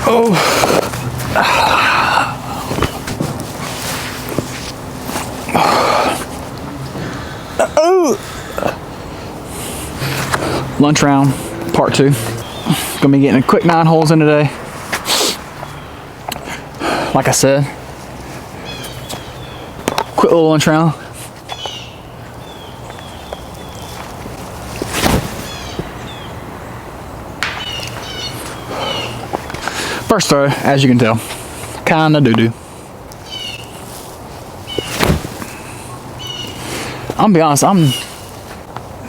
Oh. Lunch round, part 2. Gonna be getting a quick 9 holes in today. Like I said, quick little lunch round. First throw, as you can tell, kinda doo-doo. I'm gonna be honest, I'm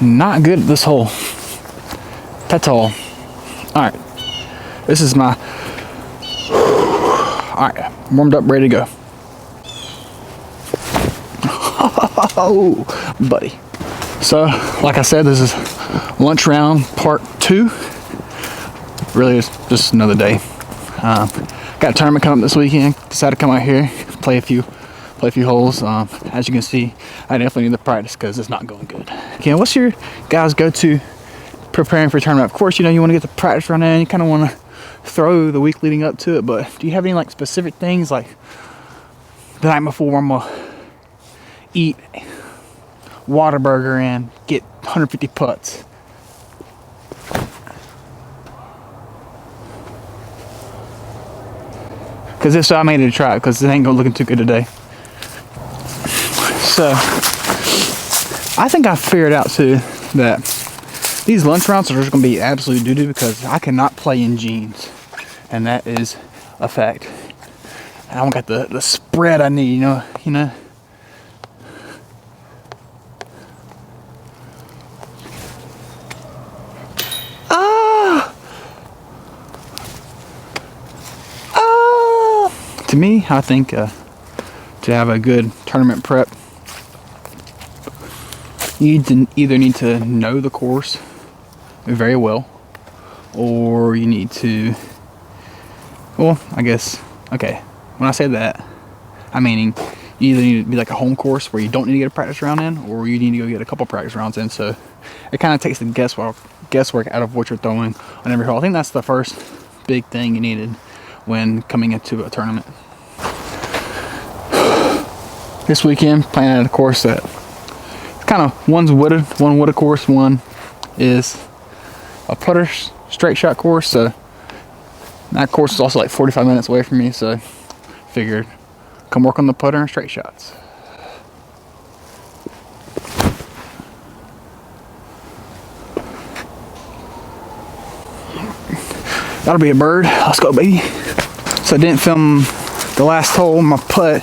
not good at this hole. That's all. Alright, this is my, alright, warmed up, ready to go. Oh, buddy. So, like I said, this is lunch round part 2. Really, it's just another day. Got a tournament coming up this weekend. Decided to come out here, play a few holes. As you can see, I definitely need to practice because it's not going good. Okay, what's your guys' go-to preparing for a tournament? Of course, you know you want to get the practice run in. You kind of want to throw the week leading up to it, but do you have any like specific things like the night before I'm gonna eat Whataburger and get 150 putts? Because if so, I made it a try because it ain't gonna looking too good today. So I think I figured out too that these lunch rounds are just gonna be absolute doo-doo because I cannot play in jeans, and that is a fact. I don't got the spread I need, you know. To me, I think to have a good tournament prep, you either need to know the course very well, or you need to, well, I guess, okay, when I say that, I'm meaning you either need to be like a home course where you don't need to get a practice round in, or you need to go get a couple practice rounds in. So it kind of takes the guesswork out of what you're throwing on every hole. I think that's the first big thing you needed when coming into a tournament. This weekend, playing at a course that kind of one wooded course, one is a putter straight shot course. So that course is also like 45 minutes away from me, so figured come work on the putter and straight shots. That'll be a bird. Let's go, baby. So I didn't film the last hole. My putt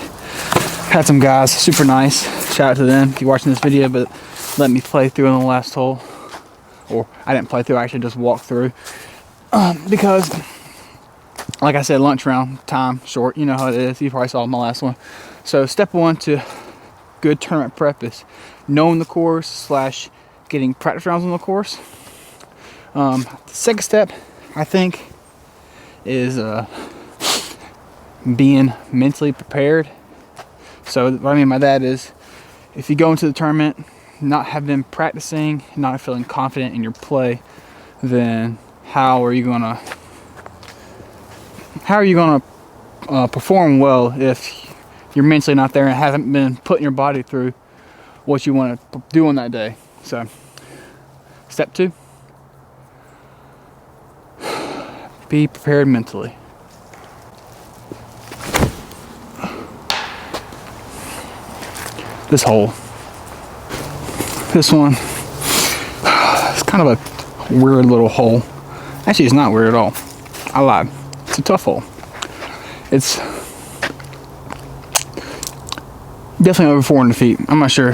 had some guys, super nice. Shout out to them if you're watching this video, but let me play through on the last hole. Or I didn't play through, I actually just walked through. Because, like I said, lunch round time short. You know how it is. You probably saw my last one. So step 1 to good tournament prep is knowing the course / getting practice rounds on the course. The second step, I think, is being mentally prepared. So what I mean by that is, if you go into the tournament not have been practicing, not feeling confident in your play, then how are you gonna perform well if you're mentally not there and haven't been putting your body through what you want to do on that day? So step 2, be prepared mentally. This hole, this one, it's kind of a weird little hole. Actually, it's not weird at all. I lied. It's a tough hole. It's definitely over 400 feet. I'm not sure.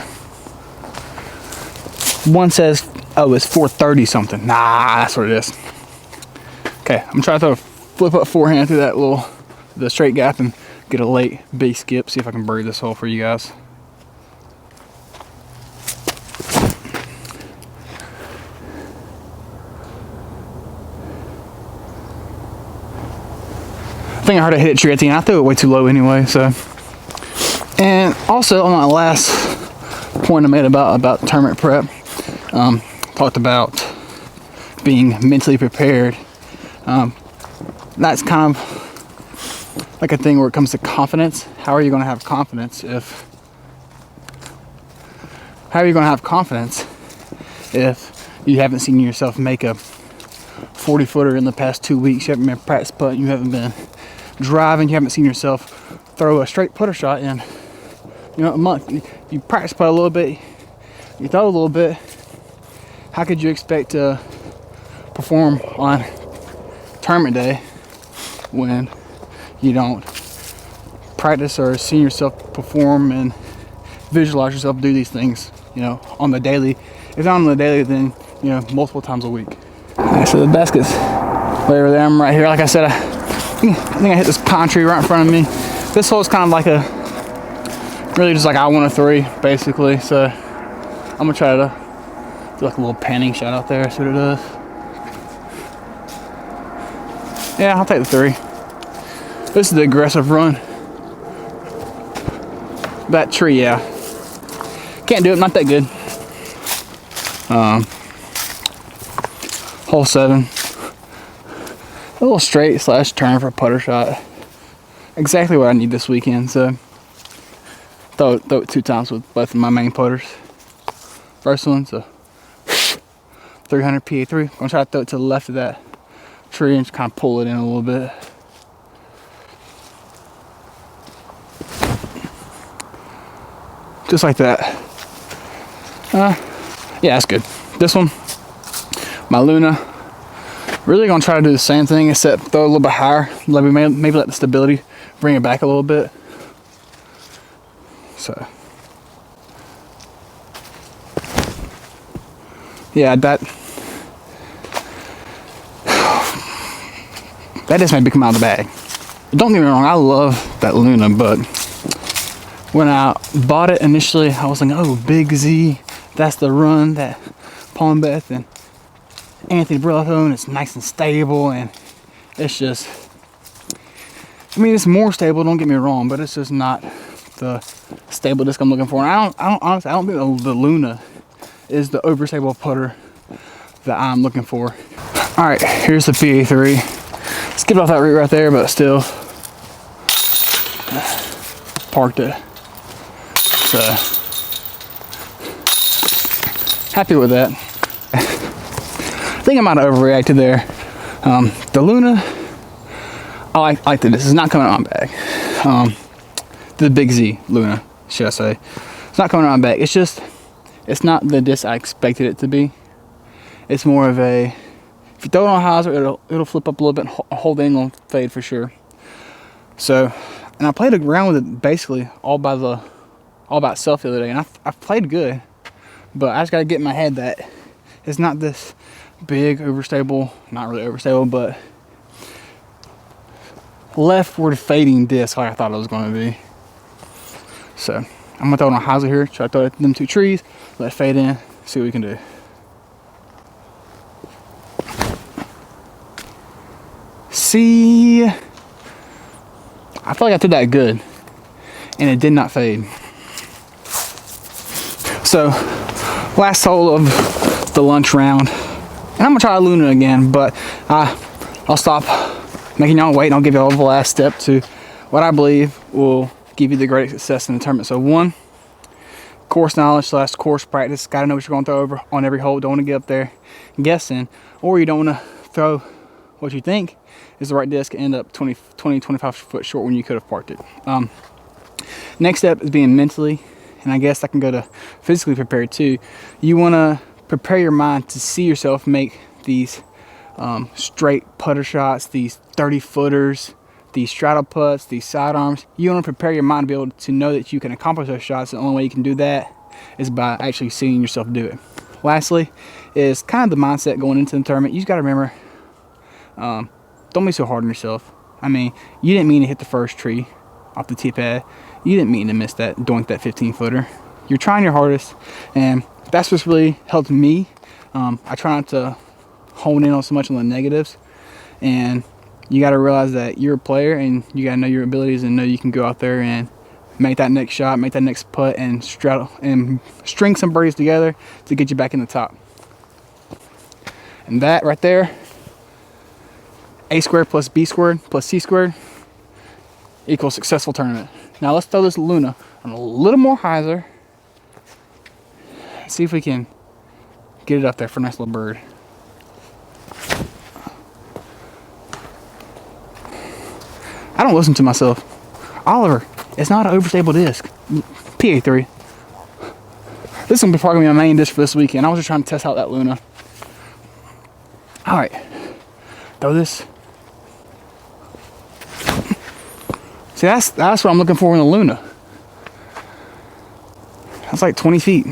One says, oh, it's 430 something. Nah, that's what it is. Okay, I'm trying to flip up forehand through the straight gap and get a late base skip. See if I can birdie this hole for you guys. I think I heard it hit a tree at the end. I threw it way too low anyway. So, and also on my last point I made about tournament prep, talked about being mentally prepared. that's kind of like a thing where it comes to confidence. How are you going to have confidence if you haven't seen yourself make a 40 footer in the past 2 weeks? You haven't been practice putting, you haven't been driving, you haven't seen yourself throw a straight putter shot in, you know, a month. You practice putt a little bit, you throw a little bit. How could you expect to perform on tournament day when you don't practice or see yourself perform and visualize yourself do these things, you know, on the daily? If not on the daily, then, you know, multiple times a week. Alright, so the basket's way over there. I'm right here. Like I said, I think I hit this pine tree right in front of me. This hole is kind of like really just like I want a 3, basically. So I'm gonna try to do like a little panning shot out there, see what it does. Yeah, I'll take the 3. This is the aggressive run. That tree, yeah. Can't do it, not that good. Hole 7. A little straight / turn for a putter shot. Exactly what I need this weekend, so throw it 2 times with both of my main putters. First one, so 300 pt.2. I'm gonna try to throw it to the left of that tree and just kind of pull it in a little bit. Just like that. Yeah, that's good. This one, my Luna, really gonna try to do the same thing except throw a little bit higher. Maybe let the stability bring it back a little bit. So, yeah, that just made me come out of the bag. Don't get me wrong, I love that Luna, but when I bought it initially, I was like, oh, Big Z, that's the run that Palm Beth and Anthony Brillo, and it's nice and stable, and it's just, I mean, it's more stable, don't get me wrong, but it's just not the stable disc I'm looking for. And honestly, I don't think the Luna is the overstable putter that I'm looking for. All right, here's the PA3. Skipped off that route right there, but still parked it. So happy with that. I think I might have overreacted there. The Luna, I like that this is not coming out my bag. The Big Z Luna, should I say. It's not coming out my bag. It's just, it's not the disc I expected it to be. It's more of a, if you throw it on hyzer, it'll flip up a little bit, hold the angle and fade for sure. So, and I played around with it basically all by itself the other day, and I played good, but I just gotta get in my head that it's not this big overstable, not really overstable, but leftward fading disc like I thought it was going to be. So I'm gonna throw it on hyzer here, try to throw it at them 2 trees, let it fade in, see what we can do. See, I feel like I did that good, and it did not fade. So last hole of the lunch round, and I'm gonna try Luna again, but I'll stop making y'all wait, and I'll give y'all the last step to what I believe will give you the greatest success in the tournament. So 1, course knowledge / course practice. Gotta know what you're gonna throw over on every hole. Don't wanna get up there guessing, or you don't wanna throw what you think is the right disc and end up 25 foot short when you could have parked it. Next step is being mentally, and I guess I can go to physically prepared too. You wanna prepare your mind to see yourself make these straight putter shots, these 30 footers, these straddle putts, these sidearms. You want to prepare your mind to be able to know that you can accomplish those shots. The only way you can do that is by actually seeing yourself do it. Lastly is kind of the mindset going into the tournament. You just got to remember, don't be so hard on yourself. I mean, you didn't mean to hit the first tree off the tee pad. You didn't mean to miss that, doink that 15 footer. You're trying your hardest, and that's what's really helped me. I try not to hone in on so much on the negatives, and you got to realize that you're a player, and you got to know your abilities and know you can go out there and make that next shot, make that next putt, and straddle and string some birdies together to get you back in the top. And that right there A squared plus B squared plus C squared equals successful tournament. Now let's throw this Luna on a little more hyzer. See if we can get it up there for a nice little bird. I don't listen to myself. Oliver, it's not an overstable disc. pt.2. This is gonna be probably my main disc for this weekend. I was just trying to test out that Luna. All right, throw this. See, that's what I'm looking for in the Luna. That's like 20 feet.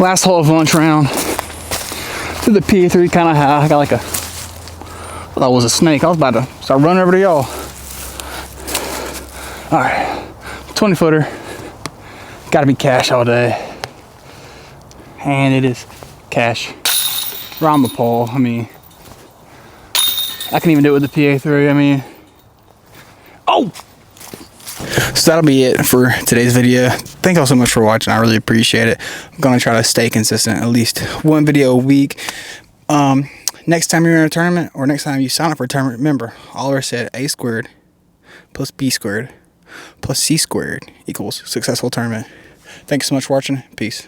Last hole of lunch round. To the pt.2 kind of high. I got like a, I thought it was a snake. I was about to start running over to y'all. All right, 20 footer. Gotta be cash all day. And it is cash. Round the pole. I mean, I can even do it with the pt.2. I mean, oh! So that'll be it for today's video. Thank you all so much for watching. I really appreciate it. I'm gonna try to stay consistent, at least one video a week. Next time you're in a tournament, or next time you sign up for a tournament, remember, Oliver said A squared plus B squared plus C squared equals successful tournament. Thanks so much for watching. Peace.